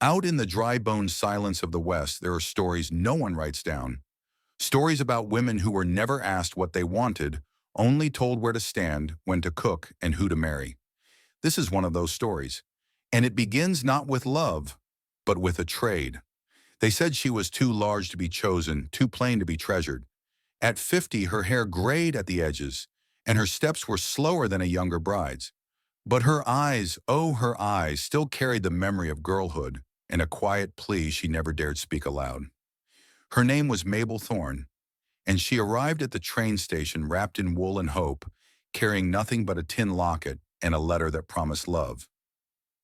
Out in the dry-boned silence of the West, there are stories no one writes down. Stories about women who were never asked what they wanted, only told where to stand, when to cook, and who to marry. This is one of those stories. And it begins not with love, but with a trade. They said she was too large to be chosen, too plain to be treasured. At 50, her hair grayed at the edges, and her steps were slower than a younger bride's. But her eyes, oh, her eyes, still carried the memory of girlhood and a quiet plea she never dared speak aloud. Her name was Mabel Thorne, and she arrived at the train station wrapped in wool and hope, carrying nothing but a tin locket and a letter that promised love.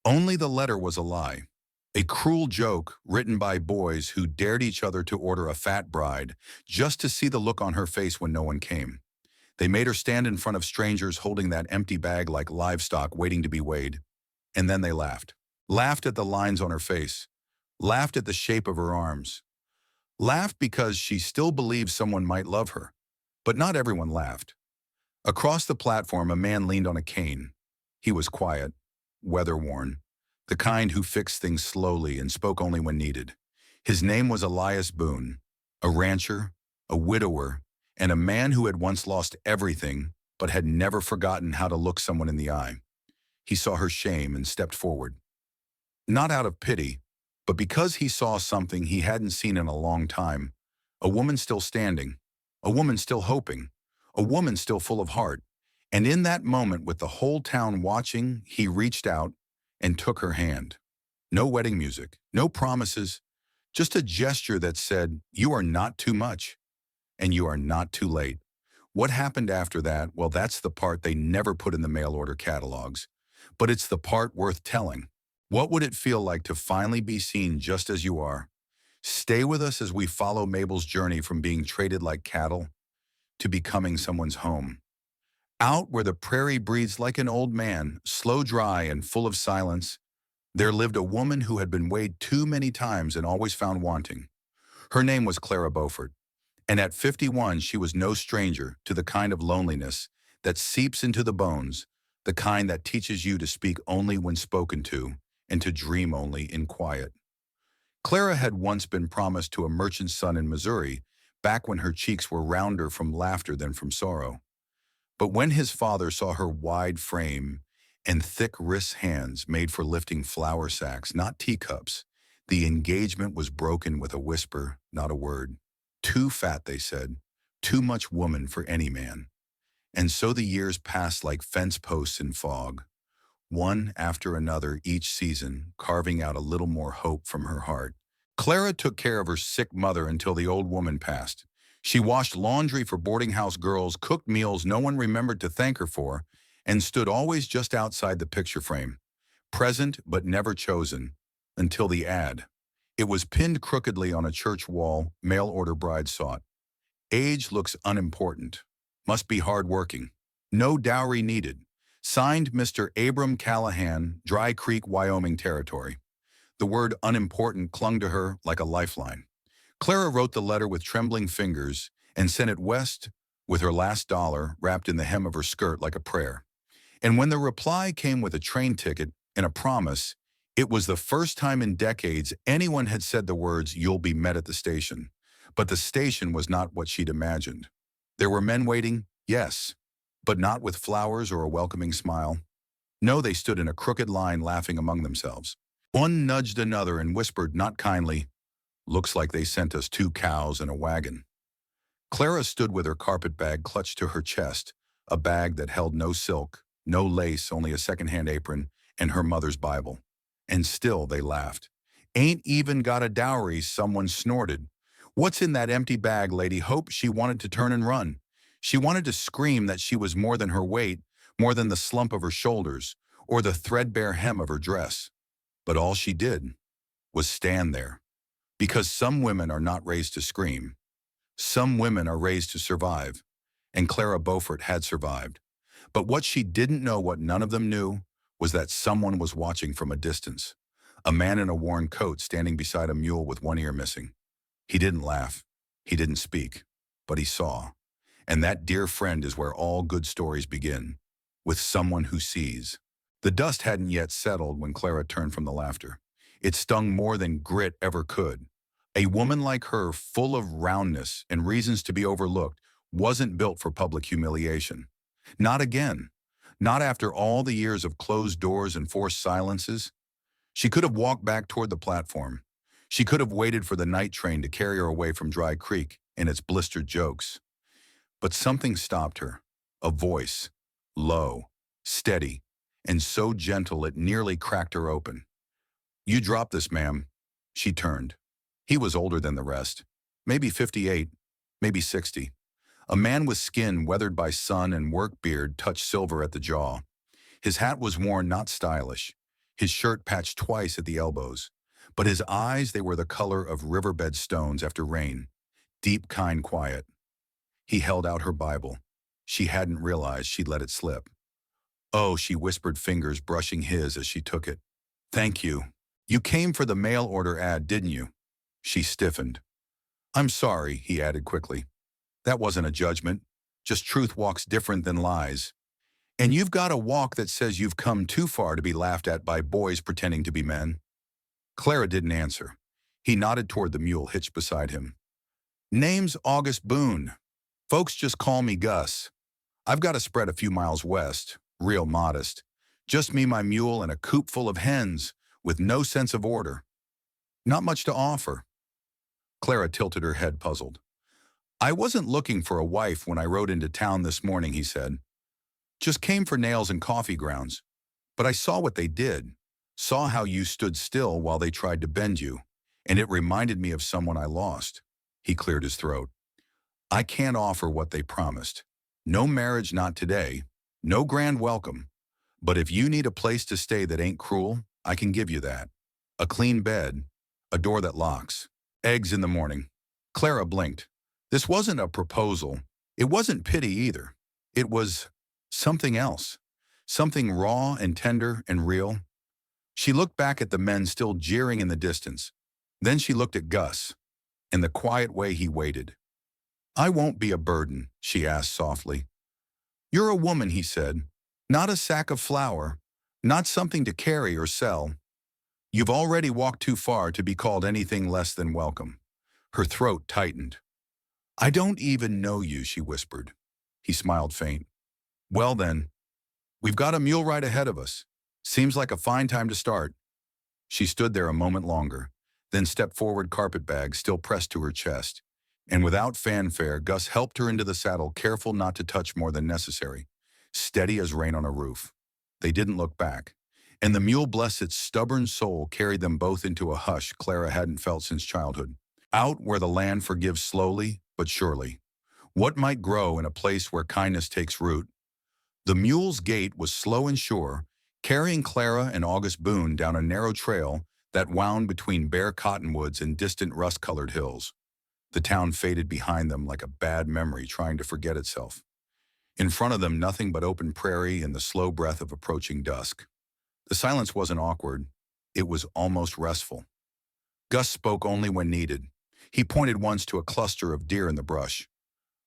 Only the letter was a lie, a cruel joke written by boys who dared each other to order a fat bride just to see the look on her face when no one came. They made her stand in front of strangers holding that empty bag like livestock waiting to be weighed. And then they laughed. Laughed at the lines on her face. Laughed at the shape of her arms. Laughed because she still believed someone might love her. But not everyone laughed. Across the platform, a man leaned on a cane. He was quiet, weather-worn, the kind who fixed things slowly and spoke only when needed. His name was Elias Boone, a rancher, a widower, and a man who had once lost everything but had never forgotten how to look someone in the eye. He saw her shame and stepped forward. Not out of pity, but because he saw something he hadn't seen in a long time. A woman still standing, a woman still hoping, a woman still full of heart. And in that moment, with the whole town watching, he reached out and took her hand. No wedding music, no promises, just a gesture that said, "You are not too much, and you are not too late." What happened after that? Well, that's the part they never put in the mail order catalogs. But it's the part worth telling. What would it feel like to finally be seen just as you are? Stay with us as we follow Mabel's journey from being traded like cattle to becoming someone's home. Out where the prairie breathes like an old man, slow, dry, and full of silence, there lived a woman who had been weighed too many times and always found wanting. Her name was Clara Beaufort, and at 51 she was no stranger to the kind of loneliness that seeps into the bones, the kind that teaches you to speak only when spoken to and to dream only in quiet. Clara had once been promised to a merchant's son in Missouri, back when her cheeks were rounder from laughter than from sorrow. But when his father saw her wide frame and thick wrist hands made for lifting flour sacks, not teacups, the engagement was broken with a whisper, not a word. Too fat, they said, too much woman for any man. And so the years passed like fence posts in fog, one after another each season, carving out a little more hope from her heart. Clara took care of her sick mother until the old woman passed. She washed laundry for boarding house girls, cooked meals no one remembered to thank her for, and stood always just outside the picture frame, present but never chosen, until the ad. It was pinned crookedly on a church wall, mail order bride sought. Age looks unimportant. Must be hardworking. No dowry needed. Signed Mr. Abram Callahan, Dry Creek, Wyoming territory. The word unimportant clung to her like a lifeline. Clara wrote the letter with trembling fingers and sent it west with her last dollar wrapped in the hem of her skirt like a prayer. And when the reply came with a train ticket and a promise, it was the first time in decades anyone had said the words, "You'll be met at the station." But the station was not what she'd imagined. There were men waiting, yes, but not with flowers or a welcoming smile. No, they stood in a crooked line laughing among themselves. One nudged another and whispered, not kindly, "Looks like they sent us 2 cows and a wagon." Clara stood with her carpet bag clutched to her chest, a bag that held no silk, no lace, only a second-hand apron, and her mother's Bible. And still they laughed. "Ain't even got a dowry," someone snorted. "What's in that empty bag, Lady Hope?" She wanted to turn and run. She wanted to scream that she was more than her weight, more than the slump of her shoulders, or the threadbare hem of her dress. But all she did was stand there. Because some women are not raised to scream. Some women are raised to survive. And Clara Beaufort had survived. But what she didn't know, what none of them knew, was that someone was watching from a distance. A man in a worn coat standing beside a mule with one ear missing. He didn't laugh. He didn't speak. But he saw. And that, dear friend, is where all good stories begin. With someone who sees. The dust hadn't yet settled when Clara turned from the laughter. It stung more than grit ever could. A woman like her, full of roundness and reasons to be overlooked, wasn't built for public humiliation. Not again. Not after all the years of closed doors and forced silences. She could have walked back toward the platform. She could have waited for the night train to carry her away from Dry Creek and its blistered jokes. But something stopped her. A voice. Low, steady, and so gentle it nearly cracked her open. "You drop this, ma'am." She turned. He was older than the rest. Maybe 58, maybe 60. A man with skin weathered by sun and work beard touched silver at the jaw. His hat was worn not stylish, his shirt patched twice at the elbows. But his eyes, they were the color of riverbed stones after rain. Deep, kind quiet. He held out her Bible. She hadn't realized she'd let it slip. "Oh," she whispered, fingers brushing his as she took it. "Thank you. You came for the mail order ad, didn't you?" She stiffened. "I'm sorry," he added quickly. "That wasn't a judgment. Just truth walks different than lies. And you've got a walk that says you've come too far to be laughed at by boys pretending to be men." Clara didn't answer. He nodded toward the mule hitched beside him. "Name's August Boone. Folks just call me Gus. I've got a spread a few miles west, real modest. Just me, my mule, and a coop full of hens, with no sense of order. Not much to offer." Clara tilted her head, puzzled. "I wasn't looking for a wife when I rode into town this morning," he said. "Just came for nails and coffee grounds. But I saw what they did, saw how you stood still while they tried to bend you, and it reminded me of someone I lost." He cleared his throat. "I can't offer what they promised. No marriage, not today. No grand welcome. But if you need a place to stay that ain't cruel, I can give you that. A clean bed, a door that locks, eggs in the morning." Clara blinked. This wasn't a proposal. It wasn't pity either. It was something else. Something raw and tender and real. She looked back at the men still jeering in the distance. Then she looked at Gus, and the quiet way he waited. "I won't be a burden," she asked softly. "You're a woman," he said. "Not a sack of flour, not something to carry or sell. You've already walked too far to be called anything less than welcome." Her throat tightened. "I don't even know you," she whispered. He smiled faint. "Well then, we've got a mule ride ahead of us. Seems like a fine time to start." She stood there a moment longer, then stepped forward, carpetbag still pressed to her chest. And without fanfare, Gus helped her into the saddle, careful not to touch more than necessary, steady as rain on a roof. They didn't look back, and the mule, bless its stubborn soul, carried them both into a hush Clara hadn't felt since childhood. Out where the land forgives slowly but surely. What might grow in a place where kindness takes root? The mule's gait was slow and sure, carrying Clara and August Boone down a narrow trail that wound between bare cottonwoods and distant rust-colored hills. The town faded behind them like a bad memory trying to forget itself. In front of them, nothing but open prairie and the slow breath of approaching dusk. The silence wasn't awkward. It was almost restful. Gus spoke only when needed. He pointed once to a cluster of deer in the brush.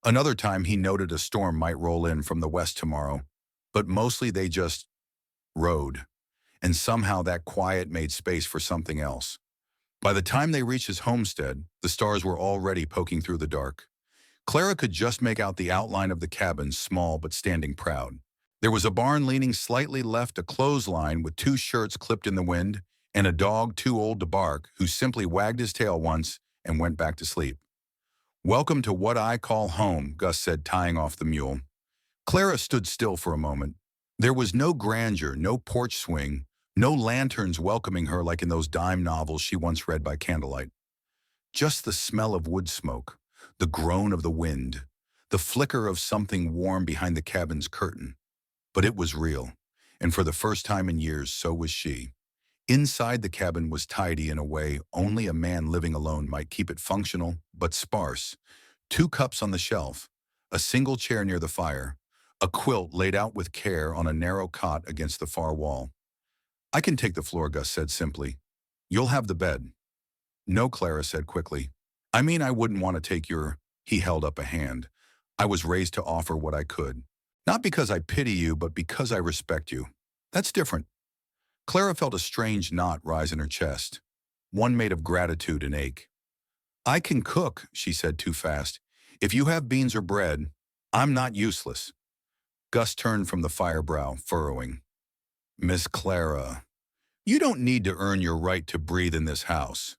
Another time he noted a storm might roll in from the west tomorrow, but mostly they just rode. And somehow that quiet made space for something else. By the time they reached his homestead, the stars were already poking through the dark. Clara could just make out the outline of the cabin, small but standing proud. There was a barn leaning slightly left, a clothesline with two shirts clipped in the wind, and a dog too old to bark who simply wagged his tail once and went back to sleep. "Welcome to what I call home," Gus said, tying off the mule. Clara stood still for a moment. There was no grandeur, no porch swing, no lanterns welcoming her like in those dime novels she once read by candlelight. Just the smell of wood smoke, the groan of the wind, the flicker of something warm behind the cabin's curtain. But it was real, and for the first time in years, so was she. Inside the cabin was tidy in a way only a man living alone might keep it functional, but sparse. 2 cups on the shelf, a single chair near the fire, a quilt laid out with care on a narrow cot against the far wall. "I can take the floor," Gus said simply. "You'll have the bed." "No," Clara said quickly. "I mean, I wouldn't want to take your—" He held up a hand. "I was raised to offer what I could. Not because I pity you, but because I respect you. That's different." Clara felt a strange knot rise in her chest. one made of gratitude and ache. "I can cook," she said too fast. "If you have beans or bread, I'm not useless." Gus turned from the fire brow, furrowing. "Miss Clara, you don't need to earn your right to breathe in this house."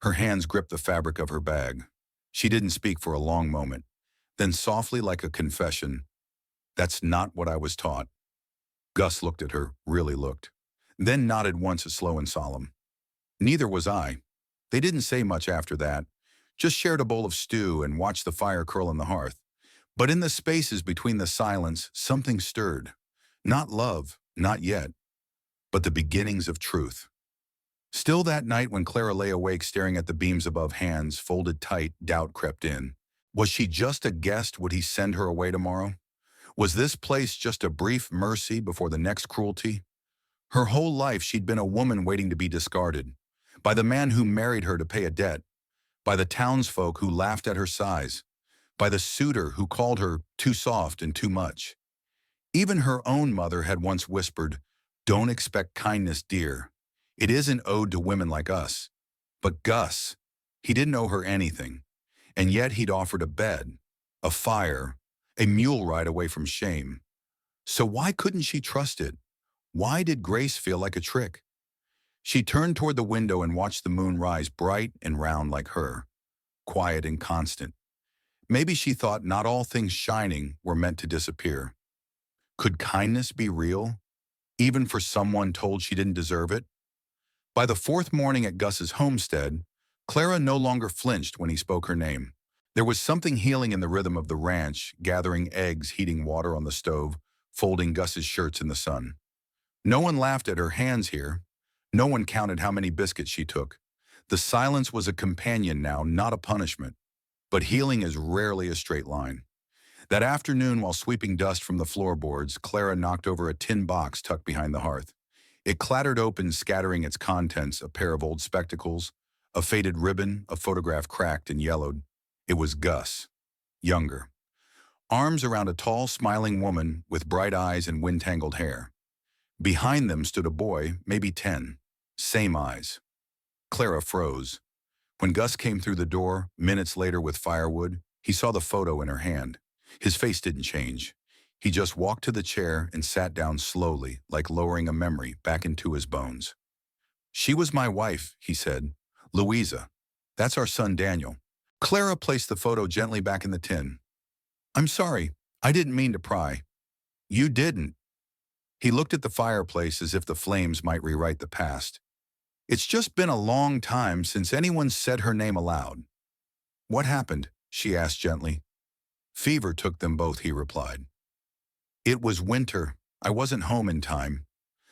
Her hands gripped the fabric of her bag. She didn't speak for a long moment. Then softly, like a confession, "That's not what I was taught." Gus looked at her, really looked. Then nodded once, slow and solemn. "Neither was I." They didn't say much after that, just shared a bowl of stew and watched the fire curl on the hearth. But in the spaces between the silence, something stirred. Not love, not yet, but the beginnings of truth. Still that night when Clara lay awake staring at the beams above, hands folded tight, doubt crept in. Was she just a guest? Would he send her away tomorrow? Was this place just a brief mercy before the next cruelty? Her whole life she'd been a woman waiting to be discarded. By the man who married her to pay a debt. By the townsfolk who laughed at her size. By the suitor who called her too soft and too much. Even her own mother had once whispered, "Don't expect kindness, dear. It isn't owed to women like us." But Gus, he didn't owe her anything. And yet he'd offered a bed, a fire, a mule ride away from shame. So why couldn't she trust it? Why did grace feel like a trick? She turned toward the window and watched the moon rise bright and round like her, quiet and constant. Maybe she thought not all things shining were meant to disappear. Could kindness be real, even for someone told she didn't deserve it? By the fourth morning at Gus's homestead, Clara no longer flinched when he spoke her name. There was something healing in the rhythm of the ranch, gathering eggs, heating water on the stove, folding Gus's shirts in the sun. No one laughed at her hands here. No one counted how many biscuits she took. The silence was a companion now, not a punishment. But healing is rarely a straight line. That afternoon, while sweeping dust from the floorboards, Clara knocked over a tin box tucked behind the hearth. It clattered open, scattering its contents, a pair of old spectacles, a faded ribbon, a photograph cracked and yellowed. It was Gus, younger. Arms around a tall, smiling woman with bright eyes and wind-tangled hair. Behind them stood a boy, maybe 10. Same eyes. Clara froze. When Gus came through the door, minutes later with firewood, he saw the photo in her hand. His face didn't change. He just walked to the chair and sat down slowly, like lowering a memory back into his bones. "She was my wife," he said. "Louisa. That's our son Daniel." Clara placed the photo gently back in the tin. "I'm sorry. I didn't mean to pry." "You didn't." He looked at the fireplace as if the flames might rewrite the past. "It's just been a long time since anyone said her name aloud." "What happened?" she asked gently. "Fever took them both," he replied. "It was winter. I wasn't home in time."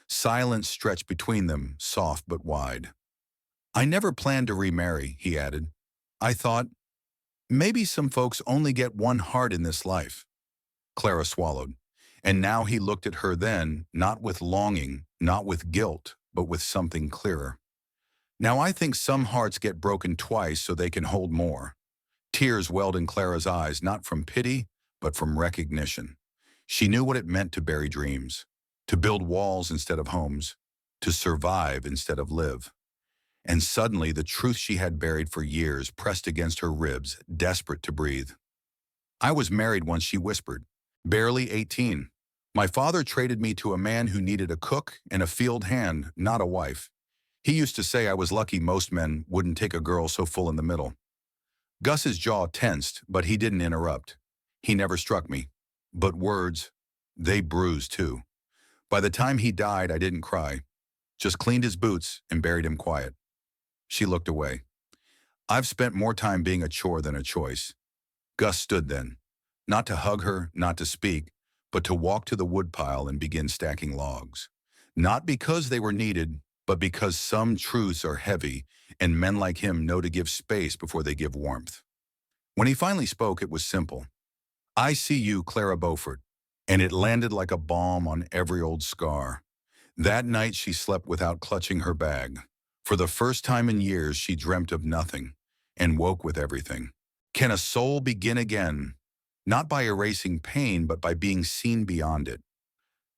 Silence stretched between them, soft but wide. "I never planned to remarry," he added. "I thought, maybe some folks only get one heart in this life." Clara swallowed. And now he looked at her then, not with longing, not with guilt, but with something clearer. "Now I think some hearts get broken twice so they can hold more." Tears welled in Clara's eyes, not from pity, but from recognition. She knew what it meant to bury dreams, to build walls instead of homes, to survive instead of live. And suddenly the truth she had buried for years pressed against her ribs, desperate to breathe. "I was married once," she whispered. "Barely 18. My father traded me to a man who needed a cook and a field hand, not a wife. He used to say I was lucky most men wouldn't take a girl so full in the middle." Gus's jaw tensed, but he didn't interrupt. "He never struck me. But words, they bruised too. By the time he died, I didn't cry. Just cleaned his boots and buried him quiet." She looked away. "I've spent more time being a chore than a choice." Gus stood then, not to hug her, not to speak, but to walk to the woodpile and begin stacking logs. Not because they were needed, but because some truths are heavy, and men like him know to give space before they give warmth. When he finally spoke, it was simple. "I see you, Clara Beaufort," and it landed like a balm on every old scar. That night she slept without clutching her bag. For the first time in years, she dreamt of nothing, and woke with everything. Can a soul begin again? Not by erasing pain, but by being seen beyond it.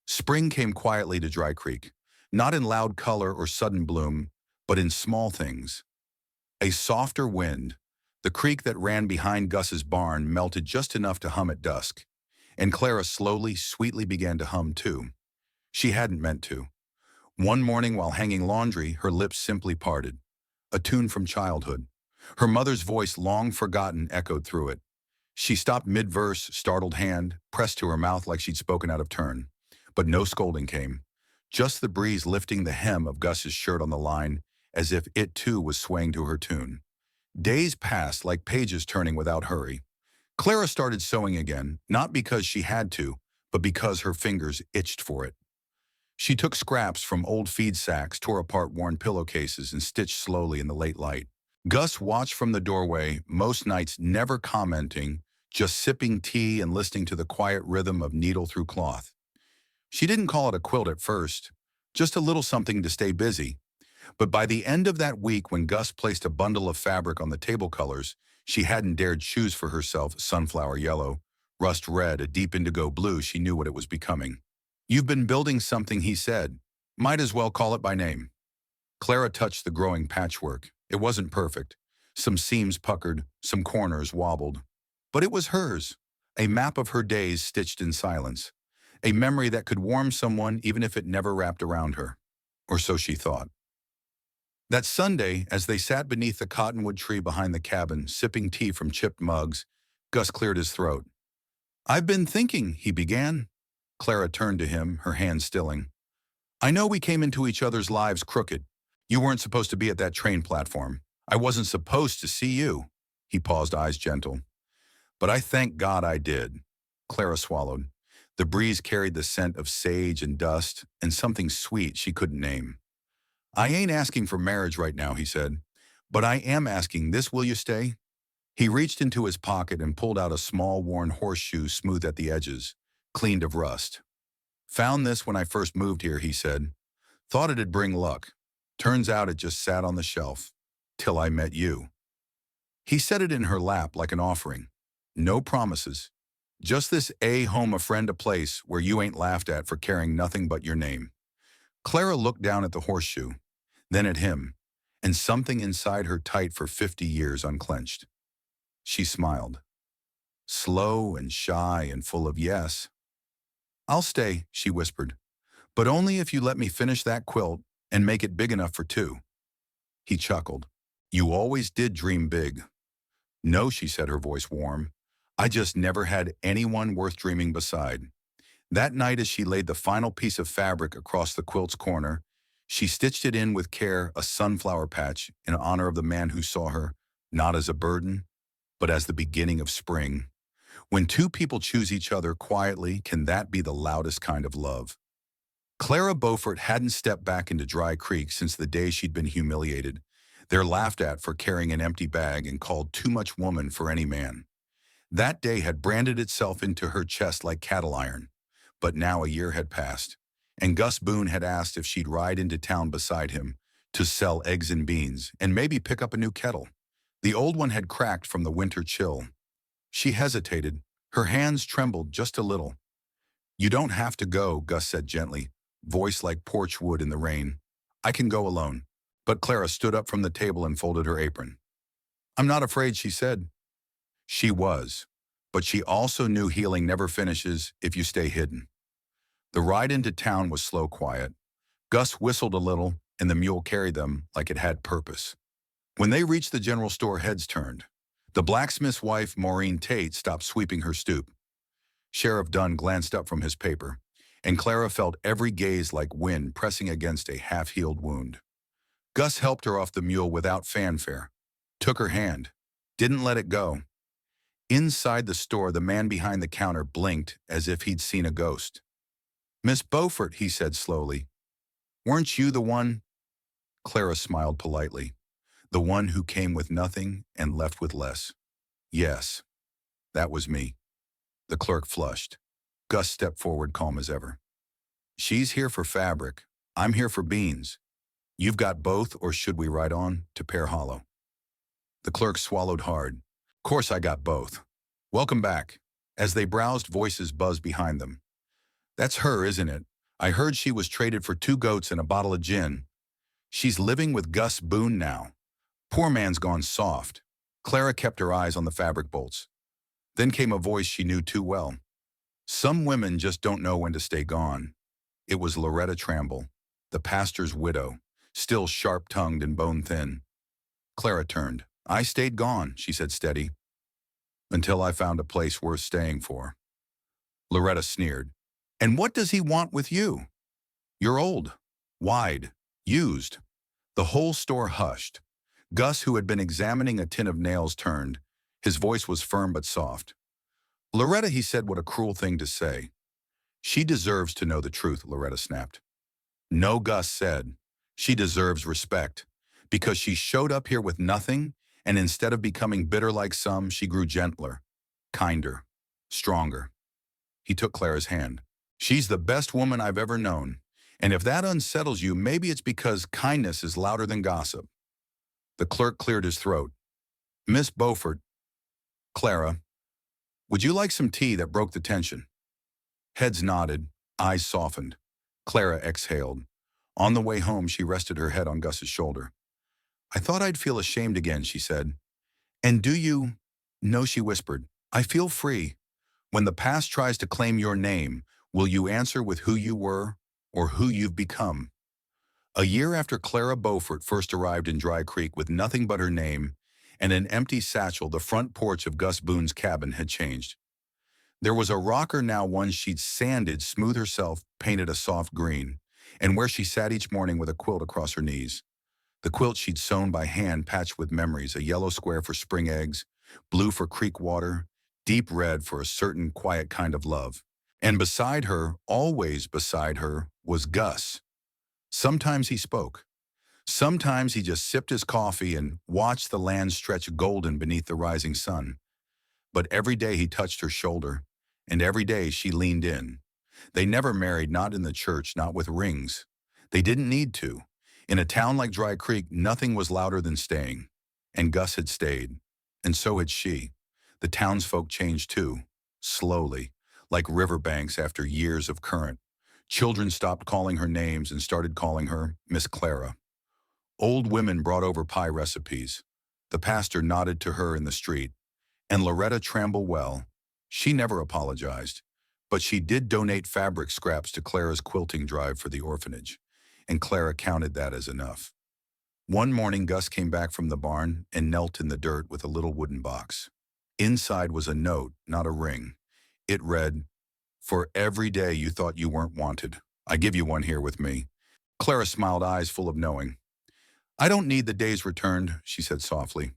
Spring came quietly to Dry Creek, not in loud color or sudden bloom, but in small things. A softer wind, the creek that ran behind Gus's barn melted just enough to hum at dusk, and Clara slowly, sweetly began to hum too. She hadn't meant to. One morning while hanging laundry, her lips simply parted. A tune from childhood. Her mother's voice, long forgotten, echoed through it. She stopped mid-verse, startled hand, pressed to her mouth like she'd spoken out of turn. But no scolding came. Just the breeze lifting the hem of Gus's shirt on the line, as if it too was swaying to her tune. Days passed like pages turning without hurry. Clara started sewing again, not because she had to, but because her fingers itched for it. She took scraps from old feed sacks, tore apart worn pillowcases, and stitched slowly in the late light. Gus watched from the doorway, most nights never commenting, just sipping tea and listening to the quiet rhythm of needle through cloth. She didn't call it a quilt at first, just a little something to stay busy. But by the end of that week, when Gus placed a bundle of fabric on the table colors she hadn't dared choose for herself, sunflower yellow, rust red, a deep indigo blue, she knew what it was becoming. "You've been building something," he said. "Might as well call it by name." Clara touched the growing patchwork. It wasn't perfect. Some seams puckered, some corners wobbled. But it was hers, a map of her days stitched in silence, a memory that could warm someone even if it never wrapped around her. Or so she thought. That Sunday, as they sat beneath the cottonwood tree behind the cabin, sipping tea from chipped mugs, Gus cleared his throat. "I've been thinking," he began. Clara turned to him, her hand stilling. "I know we came into each other's lives crooked. You weren't supposed to be at that train platform. I wasn't supposed to see you." He paused, eyes gentle. "But I thank God I did." Clara swallowed. The breeze carried the scent of sage and dust, and something sweet she couldn't name. "I ain't asking for marriage right now," he said, "but I am asking this: will you stay?" He reached into his pocket and pulled out a small worn horseshoe smooth at the edges, cleaned of rust. "Found this when I first moved here," he said. "Thought it'd bring luck. Turns out it just sat on the shelf. Till I met you." He set it in her lap like an offering. No promises. Just this home, a friend, a place where you ain't laughed at for carrying nothing but your name. Clara looked down at the horseshoe, then at him, and something inside her tight for 50 years unclenched. She smiled. Slow and shy and full of yes. "I'll stay," she whispered, "but only if you let me finish that quilt and make it big enough for two." He chuckled. "You always did dream big." "No," she said, her voice warm. "I just never had anyone worth dreaming beside." That night, as she laid the final piece of fabric across the quilt's corner, she stitched it in with care, a sunflower patch, in honor of the man who saw her, not as a burden, but as the beginning of spring. When two people choose each other quietly, can that be the loudest kind of love? Clara Beaufort hadn't stepped back into Dry Creek since the day she'd been humiliated. They're laughed at for carrying an empty bag and called too much woman for any man. That day had branded itself into her chest like cattle iron. But now a year had passed, and Gus Boone had asked if she'd ride into town beside him to sell eggs and beans and maybe pick up a new kettle. The old one had cracked from the winter chill. She hesitated. Her hands trembled just a little. "You don't have to go," Gus said gently, voice like porch wood in the rain. "I can go alone." But Clara stood up from the table and folded her apron. "I'm not afraid," she said. She was, but she also knew healing never finishes if you stay hidden. The ride into town was slow, quiet. Gus whistled a little, and the mule carried them like it had purpose. When they reached the general store, heads turned. The blacksmith's wife, Maureen Tate, stopped sweeping her stoop. Sheriff Dunn glanced up from his paper, and Clara felt every gaze like wind pressing against a half-healed wound. Gus helped her off the mule without fanfare, took her hand, didn't let it go. Inside the store, the man behind the counter blinked as if he'd seen a ghost. "Miss Beaufort," he said slowly, "weren't you the one?" Clara smiled politely. "The one who came with nothing and left with less." "Yes, that was me." The clerk flushed. Gus stepped forward, calm as ever. "She's here for fabric. I'm here for beans. You've got both, or should we ride on to Pear Hollow?" The clerk swallowed hard. "Course I got both. Welcome back." As they browsed, voices buzzed behind them. "That's her, isn't it? I heard she was traded for 2 goats and a bottle of gin." She's living with Gus Boone now. Poor man's gone soft. Clara kept her eyes on the fabric bolts. Then came a voice she knew too well. Some women just don't know when to stay gone. It was Loretta Tramble, the pastor's widow, still sharp-tongued and bone-thin. Clara turned. I stayed gone, she said steady, until I found a place worth staying for. Loretta sneered. And what does he want with you? You're old, wide, used. The whole store hushed. Gus, who had been examining a tin of nails, turned. His voice was firm but soft. Loretta, he said, what a cruel thing to say. She deserves to know the truth, Loretta snapped. No, Gus said. She deserves respect. Because she showed up here with nothing, and instead of becoming bitter like some, she grew gentler, kinder, stronger. He took Clara's hand. She's the best woman I've ever known. And if that unsettles you, maybe it's because kindness is louder than gossip. The clerk cleared his throat. Miss Beaufort, Clara, would you like some tea? That broke the tension. Heads nodded, eyes softened. Clara exhaled. On the way home, she rested her head on Gus's shoulder. I thought I'd feel ashamed again, she said. And do you? No, she whispered. I feel free. When the past tries to claim your name, will you answer with who you were or who you've become? A year after Clara Beaufort first arrived in Dry Creek with nothing but her name and an empty satchel, the front porch of Gus Boone's cabin had changed. There was a rocker now, one she'd sanded smooth herself, painted a soft green, and where she sat each morning with a quilt across her knees. The quilt she'd sewn by hand, patched with memories, a yellow square for spring eggs, blue for creek water, deep red for a certain quiet kind of love. And beside her, always beside her, was Gus. Sometimes he spoke. Sometimes he just sipped his coffee and watched the land stretch golden beneath the rising sun. But every day he touched her shoulder, and every day she leaned in. They never married, not in the church, not with rings. They didn't need to. In a town like Dry Creek, nothing was louder than staying. And Gus had stayed. And so had she. The townsfolk changed too, slowly, like riverbanks after years of current. Children stopped calling her names and started calling her Miss Clara. Old women brought over pie recipes. The pastor nodded to her in the street. And Loretta Tramble, well, she never apologized. But she did donate fabric scraps to Clara's quilting drive for the orphanage. And Clara counted that as enough. One morning, Gus came back from the barn and knelt in the dirt with a little wooden box. Inside was a note, not a ring. It read, For every day you thought you weren't wanted, I give you one here with me. Clara smiled, eyes full of knowing. I don't need the days returned, she said softly.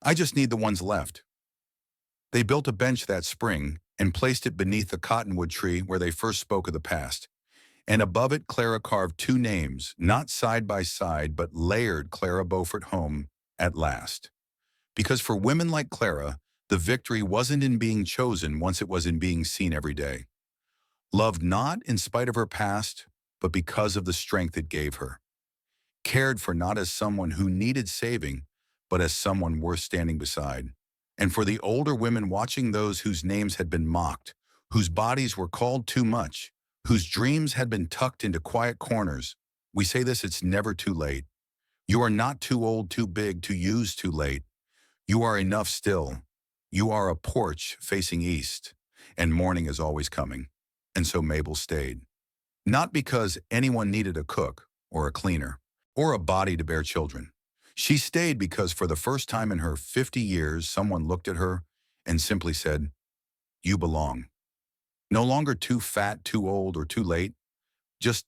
I just need the ones left. They built a bench that spring and placed it beneath the cottonwood tree where they first spoke of the past. And above it, Clara carved two names, not side by side, but layered Clara Beaufort home at last. Because for women like Clara, the victory wasn't in being chosen once, it was in being seen every day. Loved not in spite of her past, but because of the strength it gave her. Cared for not as someone who needed saving, but as someone worth standing beside. And for the older women watching, those whose names had been mocked, whose bodies were called too much, whose dreams had been tucked into quiet corners, we say this: it's never too late. You are not too old, too big, too used, too late. You are enough still. You are a porch facing east, and morning is always coming. And so Mabel stayed. Not because anyone needed a cook, or a cleaner, or a body to bear children. She stayed because for the first time in her 50 years, someone looked at her and simply said, You belong. No longer too fat, too old, or too late. Just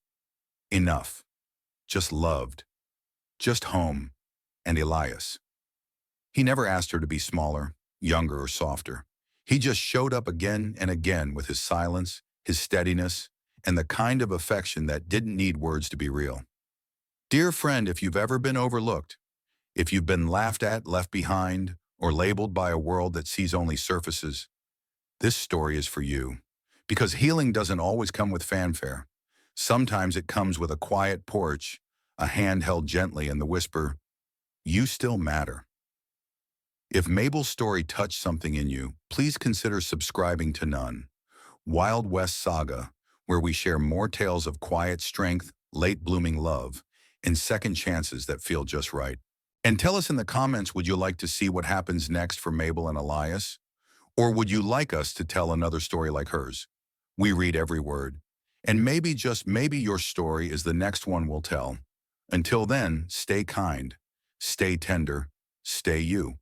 enough. Just loved. Just home. And Elias. He never asked her to be smaller, younger, or softer. He just showed up again and again with his silence, his steadiness, and the kind of affection that didn't need words to be real. Dear friend, if you've ever been overlooked, if you've been laughed at, left behind, or labeled by a world that sees only surfaces, this story is for you. Because healing doesn't always come with fanfare. Sometimes it comes with a quiet porch, a hand held gently, and the whisper, You still matter. If Mabel's story touched something in you, please consider subscribing to None, Wild West Saga, where we share more tales of quiet strength, late blooming love, and second chances that feel just right. And tell us in the comments, would you like to see what happens next for Mabel and Elias? Or would you like us to tell another story like hers? We read every word. And maybe, just maybe, your story is the next one we'll tell. Until then, stay kind, stay tender, stay you.